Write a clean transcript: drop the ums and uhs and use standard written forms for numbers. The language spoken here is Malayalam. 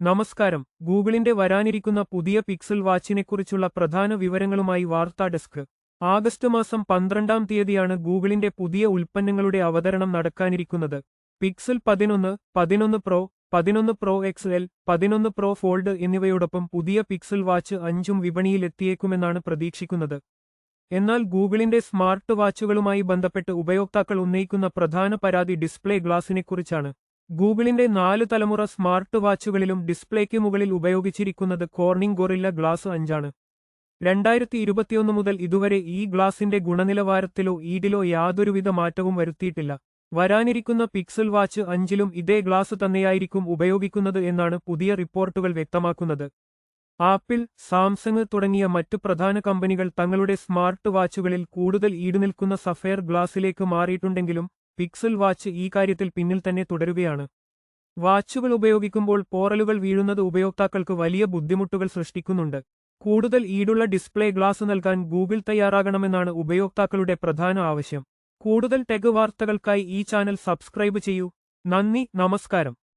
നമസ്കാരം. ഗൂഗിളിന്റെ വരാനിരിക്കുന്ന പുതിയ പിക്സൽ വാച്ചിനെക്കുറിച്ചുള്ള പ്രധാന വിവരങ്ങളുമായി വാർത്താ ഡെസ്ക്. ആഗസ്റ്റ് മാസം 12-ാം തീയതിയാണ് ഗൂഗിളിന്റെ പുതിയ ഉൽപ്പന്നങ്ങളുടെ അവതരണം നടക്കാനിരിക്കുന്നത്. Pixel 11, 11 pro, 11 pro XL, 11 pro fold എന്നിവയോടൊപ്പം പുതിയ പിക്സൽ വാച്ച് 5ഉം വിപണിയിൽ എത്തിയേക്കുമെന്നാണ് പ്രതീക്ഷിക്കുന്നത്. എന്നാൽ ഗൂഗിളിന്റെ സ്മാർട്ട് വാച്ചുകളുമായി ബന്ധപ്പെട്ട് ഉപയോക്താക്കൾ ഉന്നയിക്കുന്ന പ്രധാന പരാതി ഡിസ്പ്ലേ ഗ്ലാസിനെക്കുറിച്ചാണ്. ഗൂഗിളിന്റെ 4 തലമുറ സ്മാർട്ട് വാച്ചുകളിലും ഡിസ്പ്ലേക്ക് മുകളിൽ ഉപയോഗിച്ചിരിക്കുന്നത് കോർണിംഗ് ഗൊറില്ല ഗ്ലാസ് 5ആണ്. 2021 മുതൽ ഇതുവരെ ഈ ഗ്ലാസിന്റെ ഗുണനിലവാരത്തിലോ ഈടിലോ യാതൊരുവിധ മാറ്റവും വരുത്തിയിട്ടില്ല. വരാനിരിക്കുന്ന പിക്സൽ വാച്ച് 5ലും ഇതേ ഗ്ലാസ് തന്നെയായിരിക്കും ഉപയോഗിക്കുന്നത് എന്നാണ് പുതിയ റിപ്പോർട്ടുകൾ വ്യക്തമാക്കുന്നത്. ആപ്പിൾ, സാംസങ് തുടങ്ങിയ മറ്റു പ്രധാന കമ്പനികൾ തങ്ങളുടെ സ്മാർട്ട് വാച്ചുകളിൽ കൂടുതൽ ഈടുനിൽക്കുന്ന സഫയർ ഗ്ലാസിലേക്ക് മാറിയിട്ടുണ്ടെങ്കിലും പിക്സൽ വാച്ച് ഈ കാര്യത്തിൽ പിന്നിൽ തന്നെ തുടരുകയാണ്. വാച്ചുകൾ ഉപയോഗിക്കുമ്പോൾ പോറലുകൾ വീഴുന്നത് ഉപയോക്താക്കൾക്ക് വലിയ ബുദ്ധിമുട്ടുകൾ സൃഷ്ടിക്കുന്നുണ്ട്. കൂടുതൽ ഈടുള്ള ഡിസ്പ്ലേ ഗ്ലാസ് നൽകാൻ ഗൂഗിൾ തയ്യാറാകണമെന്നാണ് ഉപയോക്താക്കളുടെ പ്രധാന ആവശ്യം. കൂടുതൽ ടെക് വാർത്തകൾക്കായി ഈ ചാനൽ സബ്സ്ക്രൈബ് ചെയ്യൂ. നന്ദി, നമസ്കാരം.